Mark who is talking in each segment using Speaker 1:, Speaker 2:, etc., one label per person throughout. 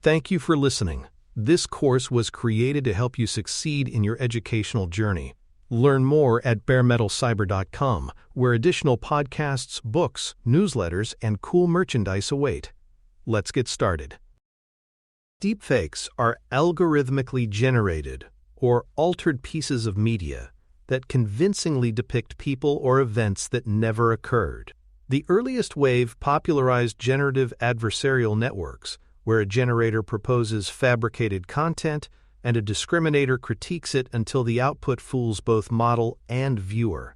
Speaker 1: Thank you for listening. This course was created to help you succeed in your educational journey. Learn more at baremetalcyber.com, where additional podcasts, books, newsletters, and cool merchandise await. Let's get started. Deepfakes are algorithmically generated or altered pieces of media that convincingly depict people or events that never occurred. The earliest wave popularized generative adversarial networks, where a generator proposes fabricated content and a discriminator critiques it until the output fools both model and viewer.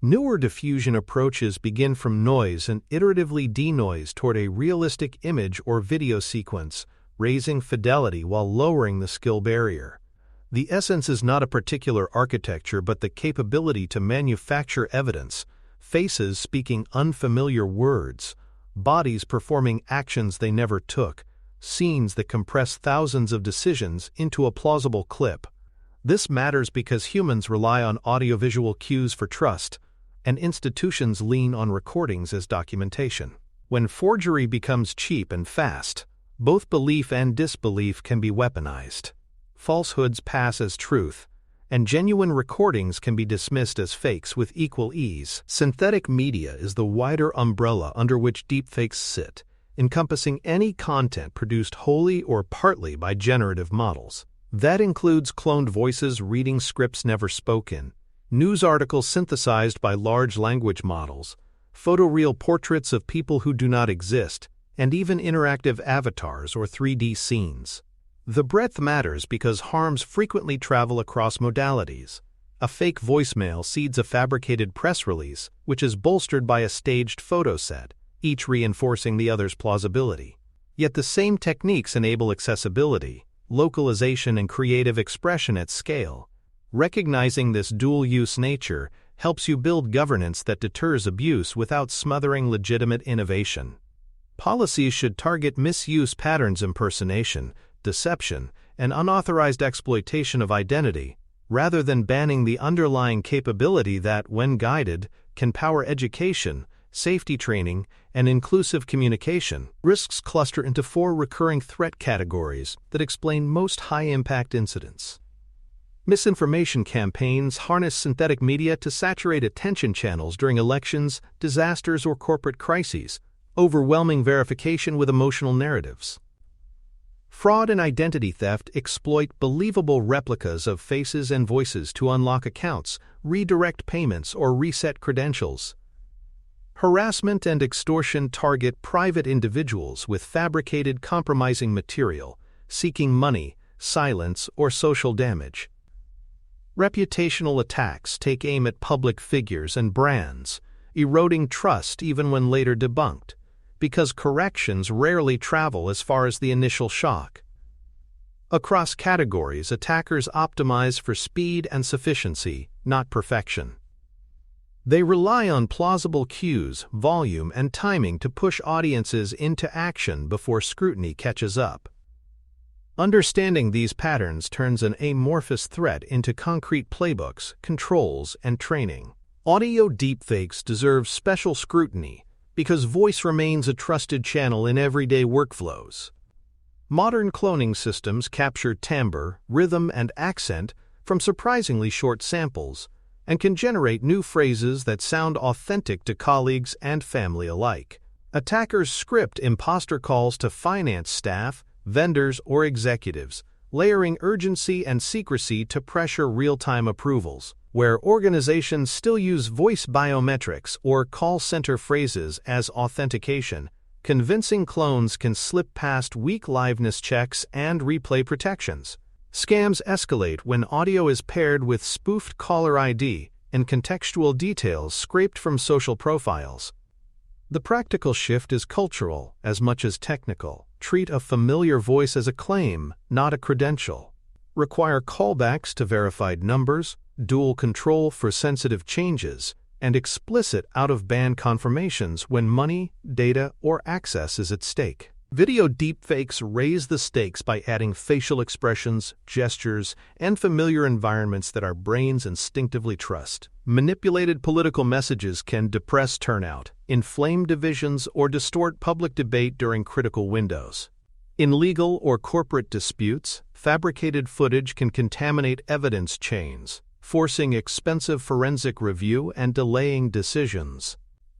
Speaker 1: Newer diffusion approaches begin from noise and iteratively denoise toward a realistic image or video sequence, raising fidelity while lowering the skill barrier. The essence is not a particular architecture but the capability to manufacture evidence, faces speaking unfamiliar words, bodies performing actions they never took, scenes that compress thousands of decisions into a plausible clip. This matters because humans rely on audiovisual cues for trust, and institutions lean on recordings as documentation. When forgery becomes cheap and fast, both belief and disbelief can be weaponized. Falsehoods pass as truth, and genuine recordings can be dismissed as fakes with equal ease. Synthetic media is the wider umbrella under which deepfakes sit, encompassing any content produced wholly or partly by generative models. That includes cloned voices reading scripts never spoken, news articles synthesized by large language models, photoreal portraits of people who do not exist, and even interactive avatars or 3D scenes. The breadth matters because harms frequently travel across modalities. A fake voicemail seeds a fabricated press release, which is bolstered by a staged photo set, each reinforcing the other's plausibility. Yet the same techniques enable accessibility, localization, and creative expression at scale. Recognizing this dual-use nature helps you build governance that deters abuse without smothering legitimate innovation. Policies should target misuse patterns, impersonation, deception, and unauthorized exploitation of identity, rather than banning the underlying capability that, when guided, can power education, safety training, and inclusive communication. Risks cluster into 4 recurring threat categories that explain most high-impact incidents. Misinformation campaigns harness synthetic media to saturate attention channels during elections, disasters, or corporate crises, overwhelming verification with emotional narratives. Fraud and identity theft exploit believable replicas of faces and voices to unlock accounts, redirect payments, or reset credentials. Harassment and extortion target private individuals with fabricated compromising material, seeking money, silence, or social damage. Reputational attacks take aim at public figures and brands, eroding trust even when later debunked, because corrections rarely travel as far as the initial shock. Across categories, attackers optimize for speed and sufficiency, not perfection. They rely on plausible cues, volume, and timing to push audiences into action before scrutiny catches up. Understanding these patterns turns an amorphous threat into concrete playbooks, controls, and training. Audio deepfakes deserve special scrutiny because voice remains a trusted channel in everyday workflows. Modern cloning systems capture timbre, rhythm, and accent from surprisingly short samples, and can generate new phrases that sound authentic to colleagues and family alike. Attackers script imposter calls to finance staff, vendors, or executives, layering urgency and secrecy to pressure real-time approvals. Where organizations still use voice biometrics or call center phrases as authentication, convincing clones can slip past weak liveness checks and replay protections. Scams escalate when audio is paired with spoofed caller ID and contextual details scraped from social profiles. The practical shift is cultural as much as technical. Treat a familiar voice as a claim, not a credential. Require callbacks to verified numbers, dual control for sensitive changes, and explicit out-of-band confirmations when money, data, or access is at stake. Video deepfakes raise the stakes by adding facial expressions, gestures, and familiar environments that our brains instinctively trust. Manipulated political messages can depress turnout, inflame divisions, or distort public debate during critical windows. In legal or corporate disputes, fabricated footage can contaminate evidence chains, forcing expensive forensic review and delaying decisions.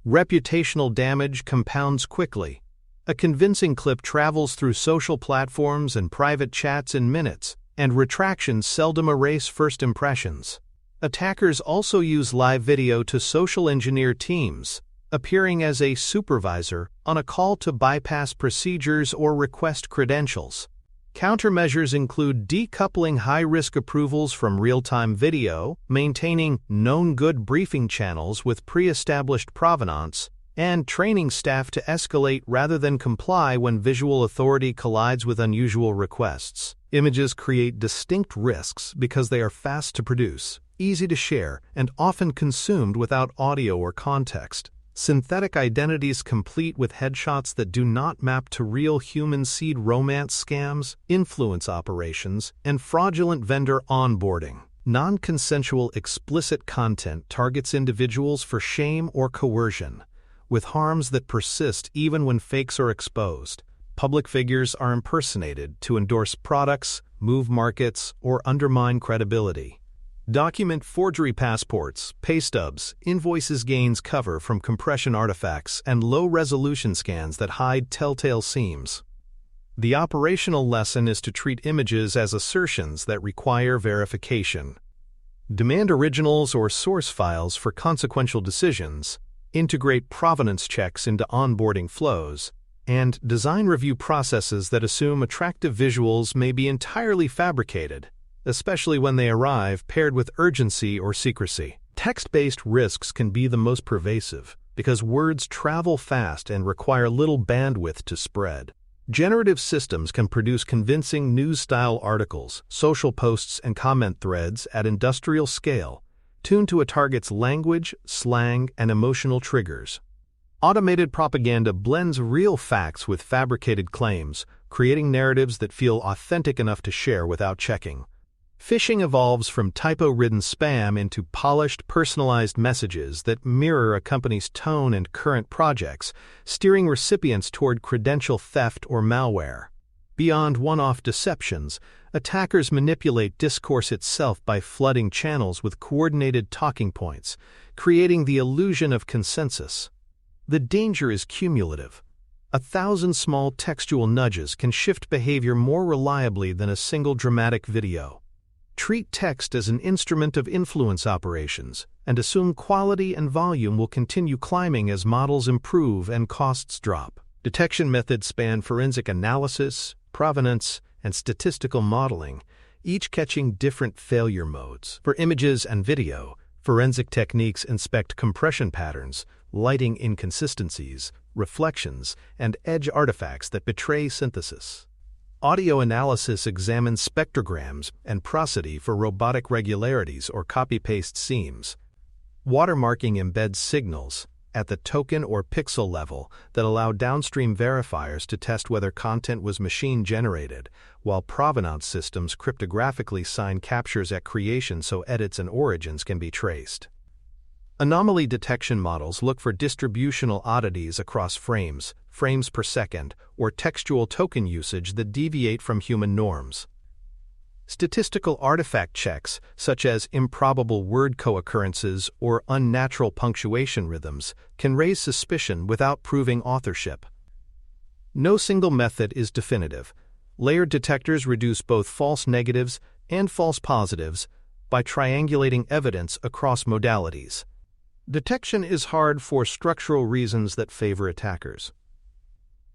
Speaker 1: Reputational damage compounds quickly. A convincing clip travels through social platforms and private chats in minutes, and retractions seldom erase first impressions. Attackers also use live video to social engineer teams, appearing as a supervisor on a call to bypass procedures or request credentials. Countermeasures include decoupling high-risk approvals from real-time video, maintaining known good briefing channels with pre-established provenance, and training staff to escalate rather than comply when visual authority collides with unusual requests. Images create distinct risks because they are fast to produce, easy to share, and often consumed without audio or context. Synthetic identities complete with headshots that do not map to real human seed romance scams, influence operations, and fraudulent vendor onboarding. Non-consensual explicit content targets individuals for shame or coercion, with harms that persist even when fakes are exposed. Public figures are impersonated to endorse products, move markets, or undermine credibility. Document forgery passports, pay stubs, invoices gains cover from compression artifacts and low-resolution scans that hide telltale seams. The operational lesson is to treat images as assertions that require verification. Demand originals or source files for consequential decisions, integrate provenance checks into onboarding flows, and design review processes that assume attractive visuals may be entirely fabricated, especially when they arrive paired with urgency or secrecy. Text-based risks can be the most pervasive because words travel fast and require little bandwidth to spread. Generative systems can produce convincing news-style articles, social posts, and comment threads at industrial scale, tuned to a target's language, slang, and emotional triggers. Automated propaganda blends real facts with fabricated claims, creating narratives that feel authentic enough to share without checking. Phishing evolves from typo-ridden spam into polished, personalized messages that mirror a company's tone and current projects, steering recipients toward credential theft or malware. Beyond one-off deceptions, attackers manipulate discourse itself by flooding channels with coordinated talking points, creating the illusion of consensus. The danger is cumulative. 1,000 small textual nudges can shift behavior more reliably than a single dramatic video. Treat text as an instrument of influence operations, and assume quality and volume will continue climbing as models improve and costs drop. Detection methods span forensic analysis, provenance, and statistical modeling, each catching different failure modes. For images and video, forensic techniques inspect compression patterns, lighting inconsistencies, reflections, and edge artifacts that betray synthesis. Audio analysis examines spectrograms and prosody for robotic regularities or copy-paste seams. Watermarking embeds signals at the token or pixel level that allow downstream verifiers to test whether content was machine-generated, while provenance systems cryptographically sign captures at creation so edits and origins can be traced. Anomaly detection models look for distributional oddities across frames per second, or textual token usage that deviate from human norms. Statistical artifact checks, such as improbable word co-occurrences or unnatural punctuation rhythms, can raise suspicion without proving authorship. No single method is definitive. Layered detectors reduce both false negatives and false positives by triangulating evidence across modalities. Detection is hard for structural reasons that favor attackers.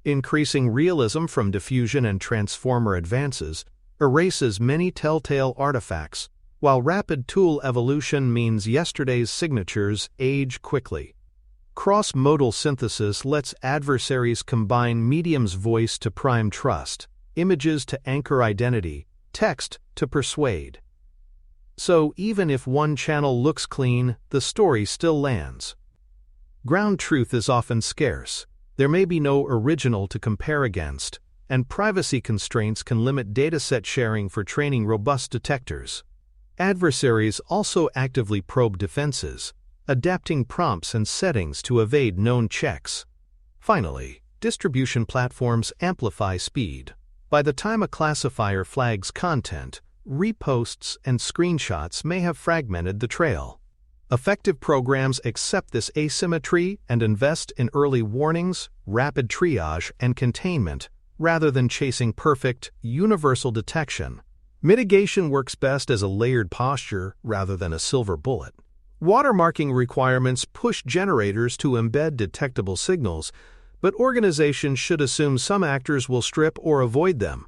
Speaker 1: Increasing realism from diffusion and transformer advances erases many telltale artifacts, while rapid tool evolution means yesterday's signatures age quickly. Cross-modal synthesis lets adversaries combine medium's voice to prime trust, images to anchor identity, text to persuade. So even if one channel looks clean, the story still lands. Ground truth is often scarce. There may be no original to compare against, and privacy constraints can limit dataset sharing for training robust detectors. Adversaries also actively probe defenses, adapting prompts and settings to evade known checks. Finally, distribution platforms amplify speed. By the time a classifier flags content, reposts and screenshots may have fragmented the trail. Effective programs accept this asymmetry and invest in early warnings, rapid triage, and containment, rather than chasing perfect, universal detection. Mitigation works best as a layered posture rather than a silver bullet. Watermarking requirements push generators to embed detectable signals, but organizations should assume some actors will strip or avoid them.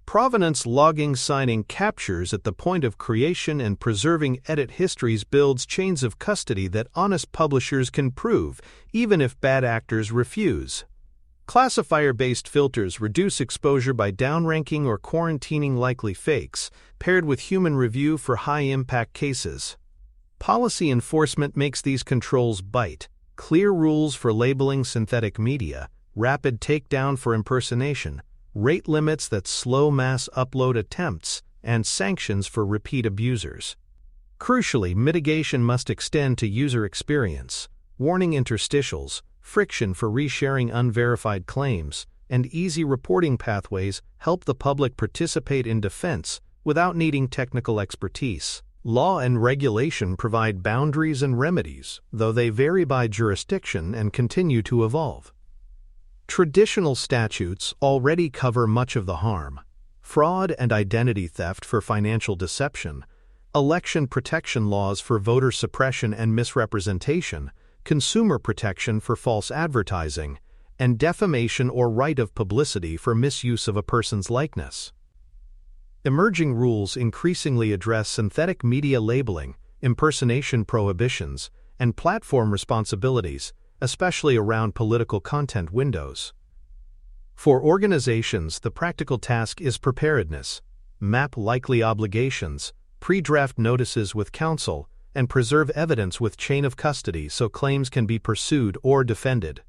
Speaker 1: Provenance logging signing captures at the point of creation, and preserving edit histories builds chains of custody that honest publishers can prove, even if bad actors refuse. Classifier-based filters reduce exposure by downranking or quarantining likely fakes, paired with human review for high-impact cases. Policy enforcement makes these controls bite. Clear rules for labeling synthetic media, rapid takedown for impersonation, rate limits that slow mass upload attempts, and sanctions for repeat abusers. Crucially, mitigation must extend to user experience. Warning interstitials, friction for resharing unverified claims, and easy reporting pathways help the public participate in defense without needing technical expertise. Law and regulation provide boundaries and remedies, though they vary by jurisdiction and continue to evolve. Traditional statutes already cover much of the harm: fraud and identity theft for financial deception, election protection laws for voter suppression and misrepresentation, consumer protection for false advertising, and defamation or right of publicity for misuse of a person's likeness. Emerging rules increasingly address synthetic media labeling, impersonation prohibitions, and platform responsibilities, especially around political content windows. For organizations, the practical task is preparedness. Map likely obligations, pre-draft notices with counsel, and preserve evidence with chain of custody so claims can be pursued or defended.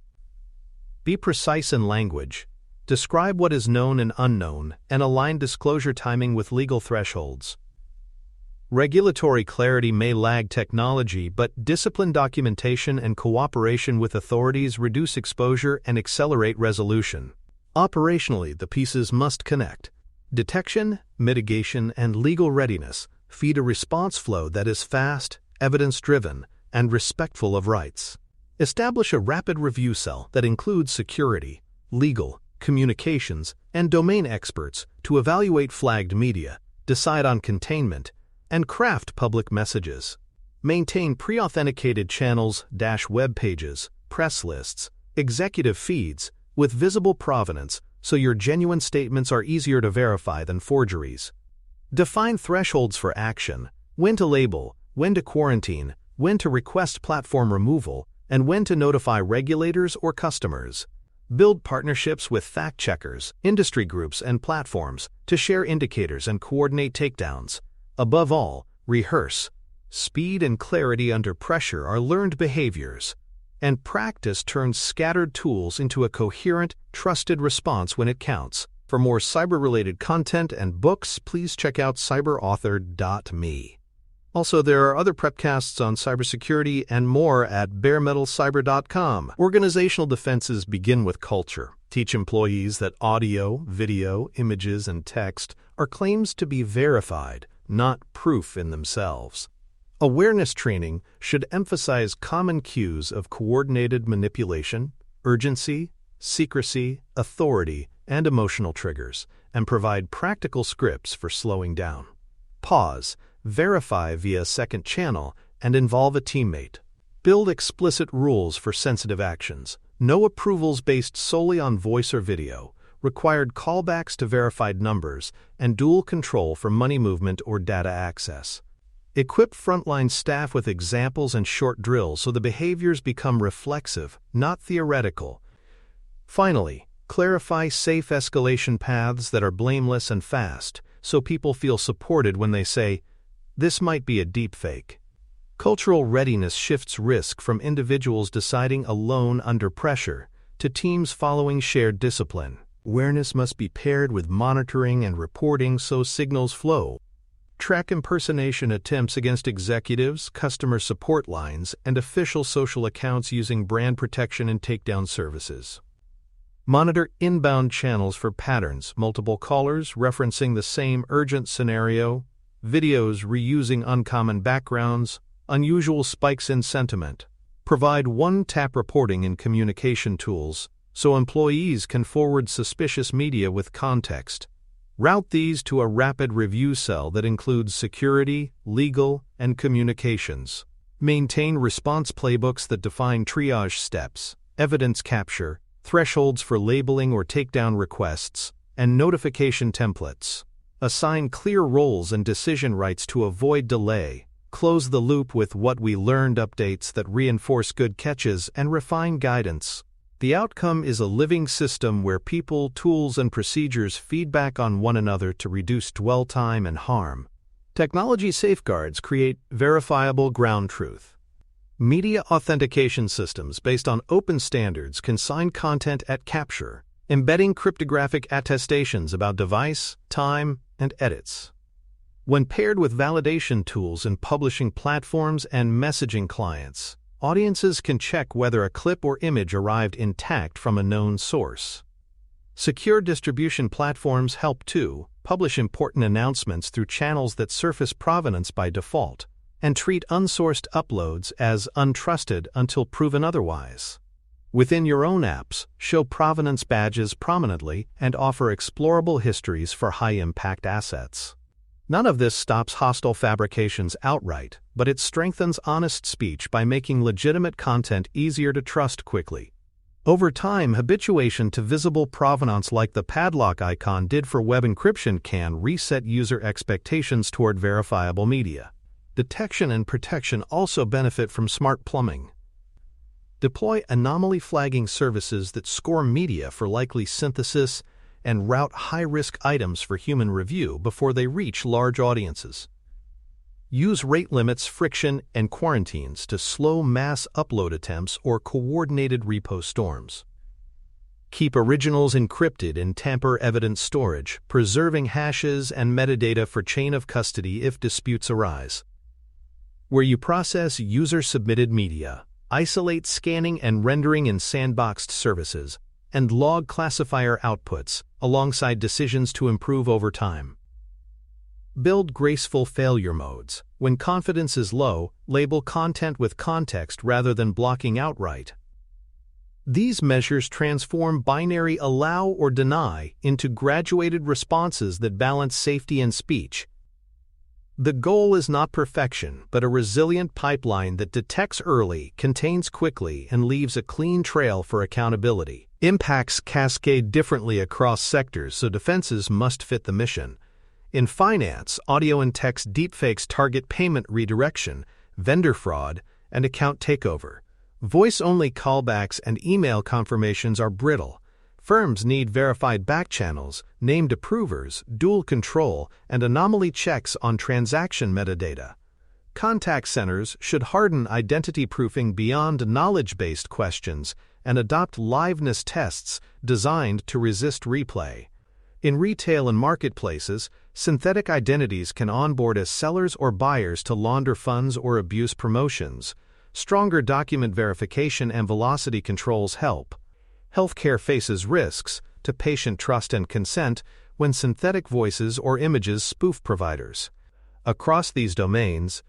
Speaker 1: Be precise in language. Describe what is known and unknown, and align disclosure timing with legal thresholds. Regulatory clarity may lag technology, but disciplined documentation and cooperation with authorities reduce exposure and accelerate resolution. Operationally, the pieces must connect. Detection, mitigation, and legal readiness feed a response flow that is fast, evidence-driven, and respectful of rights. Establish a rapid review cell that includes security, legal, communications, and domain experts to evaluate flagged media, decide on containment, and craft public messages. Maintain pre-authenticated channels, web pages, press lists, executive feeds, with visible provenance so your genuine statements are easier to verify than forgeries. Define thresholds for action: when to label, when to quarantine, when to request platform removal, and when to notify regulators or customers. Build partnerships with fact-checkers, industry groups, and platforms to share indicators and coordinate takedowns. Above all, rehearse. Speed and clarity under pressure are learned behaviors, and practice turns scattered tools into a coherent, trusted response when it counts. For more cyber-related content and books, please check out cyberauthor.me. Also, there are other prepcasts on cybersecurity and more at baremetalcyber.com. Organizational defenses begin with culture. Teach employees that audio, video, images, and text are claims to be verified, not proof in themselves. Awareness training should emphasize common cues of coordinated manipulation, urgency, secrecy, authority, and emotional triggers, and provide practical scripts for slowing down. Pause. Verify via second channel, and involve a teammate. Build explicit rules for sensitive actions. No approvals based solely on voice or video. Required callbacks to verified numbers, and dual control for money movement or data access. Equip frontline staff with examples and short drills so the behaviors become reflexive, not theoretical. Finally, clarify safe escalation paths that are blameless and fast, so people feel supported when they say, "This might be a deepfake." Cultural readiness shifts risk from individuals deciding alone under pressure to teams following shared discipline. Awareness must be paired with monitoring and reporting so signals flow. Track impersonation attempts against executives, customer support lines, and official social accounts using brand protection and takedown services. Monitor inbound channels for patterns, multiple callers referencing the same urgent scenario, videos reusing uncommon backgrounds, unusual spikes in sentiment. Provide one-tap reporting in communication tools so employees can forward suspicious media with context. Route these to a rapid review cell that includes security, legal, and communications. Maintain response playbooks that define triage steps, evidence capture, thresholds for labeling or takedown requests, and notification templates. Assign clear roles and decision rights to avoid delay. Close the loop with what we learned updates that reinforce good catches and refine guidance. The outcome is a living system where people, tools, and procedures feedback on one another to reduce dwell time and harm. Technology safeguards create verifiable ground truth. Media authentication systems based on open standards can sign content at capture, embedding cryptographic attestations about device, time, and edits. When paired with validation tools in publishing platforms and messaging clients, audiences can check whether a clip or image arrived intact from a known source. Secure distribution platforms help too. Publish important announcements through channels that surface provenance by default, and treat unsourced uploads as untrusted until proven otherwise. Within your own apps, show provenance badges prominently and offer explorable histories for high-impact assets. None of this stops hostile fabrications outright, but it strengthens honest speech by making legitimate content easier to trust quickly. Over time, habituation to visible provenance like the padlock icon did for web encryption can reset user expectations toward verifiable media. Detection and protection also benefit from smart plumbing. Deploy anomaly flagging services that score media for likely synthesis and route high-risk items for human review before they reach large audiences. Use rate limits, friction, and quarantines to slow mass upload attempts or coordinated repo storms. Keep originals encrypted in tamper-evident storage, preserving hashes and metadata for chain of custody if disputes arise. Where you process user-submitted media, isolate scanning and rendering in sandboxed services, and log classifier outputs alongside decisions to improve over time. Build graceful failure modes. When confidence is low, label content with context rather than blocking outright. These measures transform binary allow or deny into graduated responses that balance safety and speech. The goal is not perfection, but a resilient pipeline that detects early, contains quickly, and leaves a clean trail for accountability. Impacts cascade differently across sectors, so defenses must fit the mission. In finance, audio and text deepfakes target payment redirection, vendor fraud, and account takeover. Voice-only callbacks and email confirmations are brittle. Firms need verified backchannels, named approvers, dual control, and anomaly checks on transaction metadata. Contact centers should harden identity proofing beyond knowledge-based questions and adopt liveness tests designed to resist replay. In retail and marketplaces, synthetic identities can onboard as sellers or buyers to launder funds or abuse promotions. Stronger document verification and velocity controls help. Healthcare faces risks to patient trust and consent when synthetic voices or images spoof providers. Across these domains,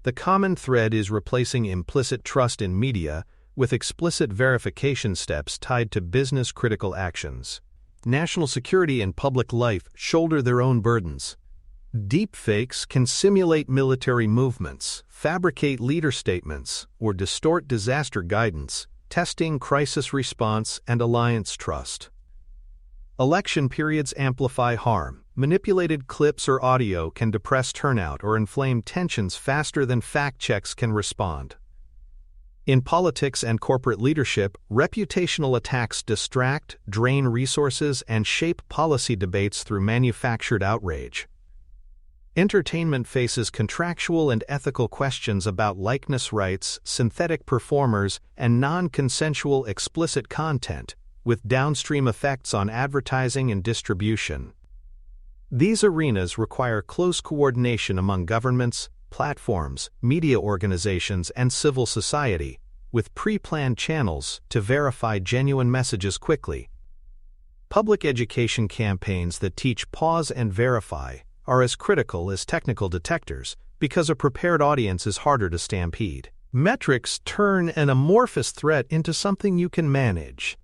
Speaker 1: the common thread is replacing implicit trust in media with explicit verification steps tied to business-critical actions. National security and public life shoulder their own burdens. Deepfakes can simulate military movements, fabricate leader statements, or distort disaster guidance, testing crisis response and alliance trust. Election periods amplify harm. Manipulated clips or audio can depress turnout or inflame tensions faster than fact checks can respond. In politics and corporate leadership, reputational attacks distract, drain resources, and shape policy debates through manufactured outrage. Entertainment faces contractual and ethical questions about likeness rights, synthetic performers, and non-consensual explicit content, with downstream effects on advertising and distribution. These arenas require close coordination among governments, platforms, media organizations, and civil society, with pre-planned channels to verify genuine messages quickly. Public education campaigns that teach pause and verify are as critical as technical detectors because a prepared audience is harder to stampede. Metrics turn an amorphous threat into something you can manage.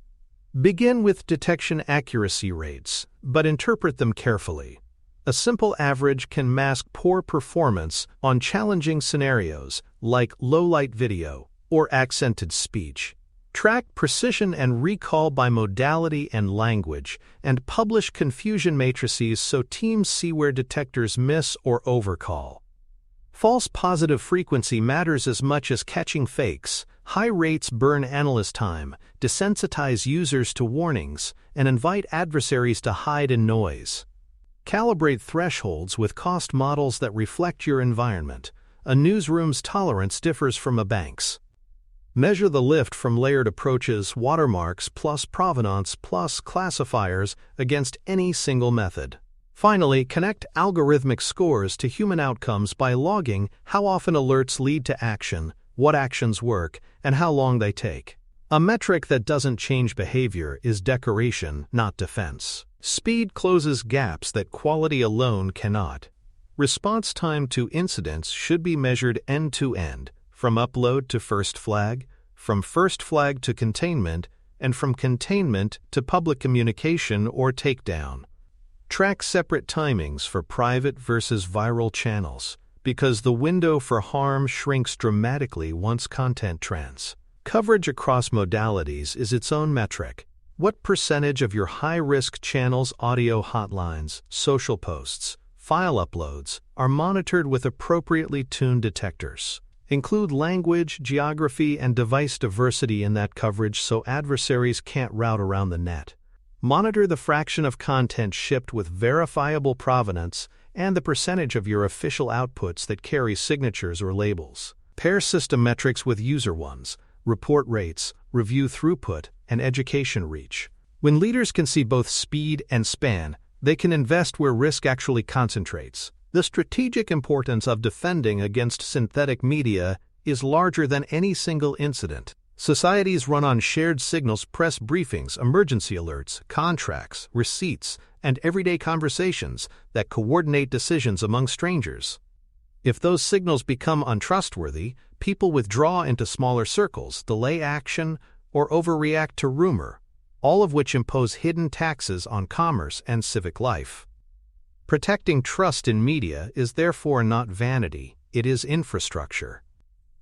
Speaker 1: Begin with detection accuracy rates, but interpret them carefully. A simple average can mask poor performance on challenging scenarios like low-light video or accented speech. Track precision and recall by modality and language, and publish confusion matrices so teams see where detectors miss or overcall. False positive frequency matters as much as catching fakes. High rates burn analyst time, desensitize users to warnings, and invite adversaries to hide in noise. Calibrate thresholds with cost models that reflect your environment. A newsroom's tolerance differs from a bank's. Measure the lift from layered approaches, watermarks plus provenance plus classifiers against any single method. Finally, connect algorithmic scores to human outcomes by logging how often alerts lead to action, what actions work, and how long they take. A metric that doesn't change behavior is decoration, not defense. Speed closes gaps that quality alone cannot. Response time to incidents should be measured end-to-end, from upload to first flag, from first flag to containment, and from containment to public communication or takedown. Track separate timings for private versus viral channels, because the window for harm shrinks dramatically once content trends. Coverage across modalities is its own metric. What percentage of your high-risk channels, audio hotlines, social posts, file uploads are monitored with appropriately tuned detectors? Include language, geography, and device diversity in that coverage so adversaries can't route around the net. Monitor the fraction of content shipped with verifiable provenance and the percentage of your official outputs that carry signatures or labels. Pair system metrics with user ones, report rates, review throughput, and education reach. When leaders can see both speed and span, they can invest where risk actually concentrates. The strategic importance of defending against synthetic media is larger than any single incident. Societies run on shared signals, press briefings, emergency alerts, contracts, receipts, and everyday conversations that coordinate decisions among strangers. If those signals become untrustworthy, people withdraw into smaller circles, delay action, or overreact to rumor, all of which impose hidden taxes on commerce and civic life. Protecting trust in media is therefore not vanity, it is infrastructure.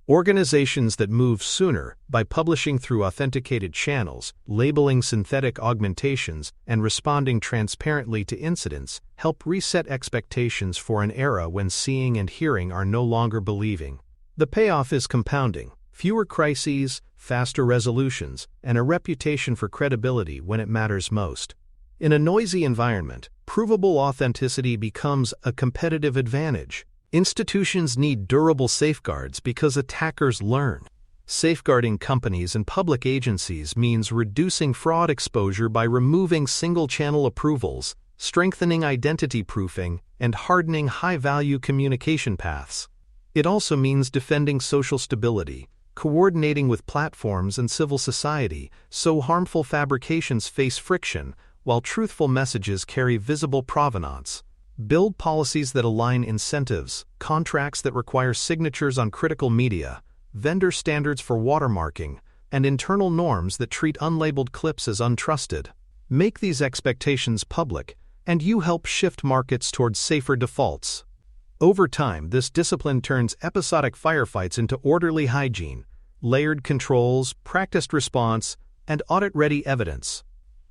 Speaker 1: Organizations that move sooner by publishing through authenticated channels, labeling synthetic augmentations, and responding transparently to incidents help reset expectations for an era when seeing and hearing are no longer believing. The payoff is compounding: fewer crises, faster resolutions, and a reputation for credibility when it matters most. In a noisy environment, provable authenticity becomes a competitive advantage. Institutions need durable safeguards because attackers learn. Safeguarding companies and public agencies means reducing fraud exposure by removing single-channel approvals, strengthening identity proofing, and hardening high-value communication paths. It also means defending social stability, coordinating with platforms and civil society so harmful fabrications face friction, while truthful messages carry visible provenance. Build policies that align incentives, contracts that require signatures on critical media, vendor standards for watermarking, and internal norms that treat unlabeled clips as untrusted. Make these expectations public, and you help shift markets towards safer defaults. Over time, this discipline turns episodic firefights into orderly hygiene, layered controls, practiced response, and audit-ready evidence.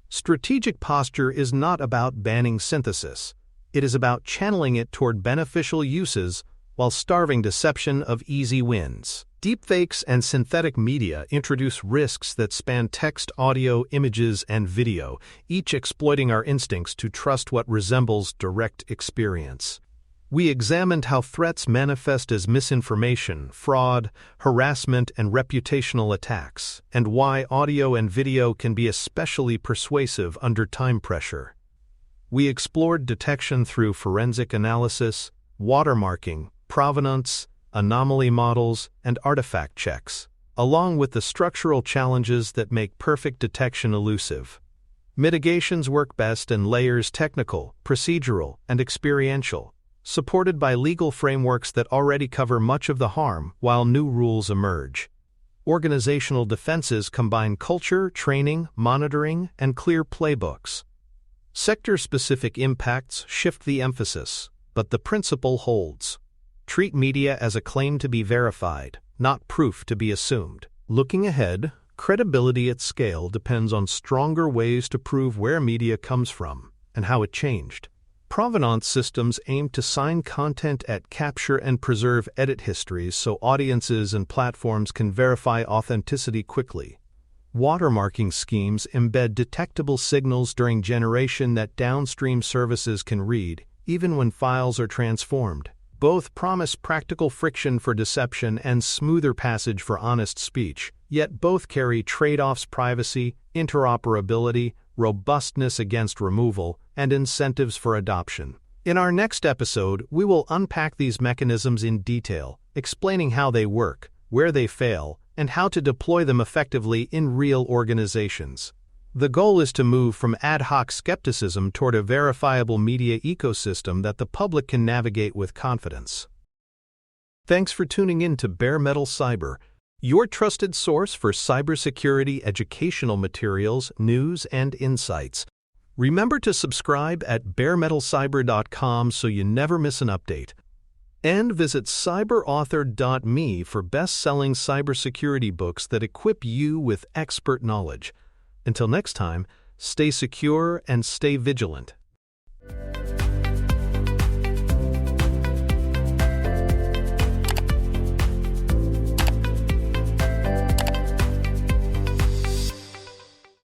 Speaker 1: Strategic posture is not about banning synthesis. It is about channeling it toward beneficial uses while starving deception of easy wins. Deepfakes and synthetic media introduce risks that span text, audio, images, and video, each exploiting our instincts to trust what resembles direct experience. We examined how threats manifest as misinformation, fraud, harassment, and reputational attacks, and why audio and video can be especially persuasive under time pressure. We explored detection through forensic analysis, watermarking, provenance, anomaly models, and artifact checks, along with the structural challenges that make perfect detection elusive. Mitigations work best in layers technical, procedural, and experiential, supported by legal frameworks that already cover much of the harm while new rules emerge. Organizational defenses combine culture, training, monitoring, and clear playbooks. Sector-specific impacts shift the emphasis, but the principle holds. Treat media as a claim to be verified, not proof to be assumed. Looking ahead, credibility at scale depends on stronger ways to prove where media comes from and how it changed. Provenance systems aim to sign content at capture and preserve edit histories so audiences and platforms can verify authenticity quickly. Watermarking schemes embed detectable signals during generation that downstream services can read, even when files are transformed. Both promise practical friction for deception and smoother passage for honest speech, yet both carry trade-offs: privacy, interoperability, robustness against removal, and incentives for adoption. In our next episode, we will unpack these mechanisms in detail, explaining how they work, where they fail, and how to deploy them effectively in real organizations. The goal is to move from ad hoc skepticism toward a verifiable media ecosystem that the public can navigate with confidence. Thanks for tuning in to Bare Metal Cyber, your trusted source for cybersecurity educational materials, news, and insights. Remember to subscribe at baremetalcyber.com so you never miss an update. And visit cyberauthor.me for best-selling cybersecurity books that equip you with expert knowledge. Until next time, stay secure and stay vigilant.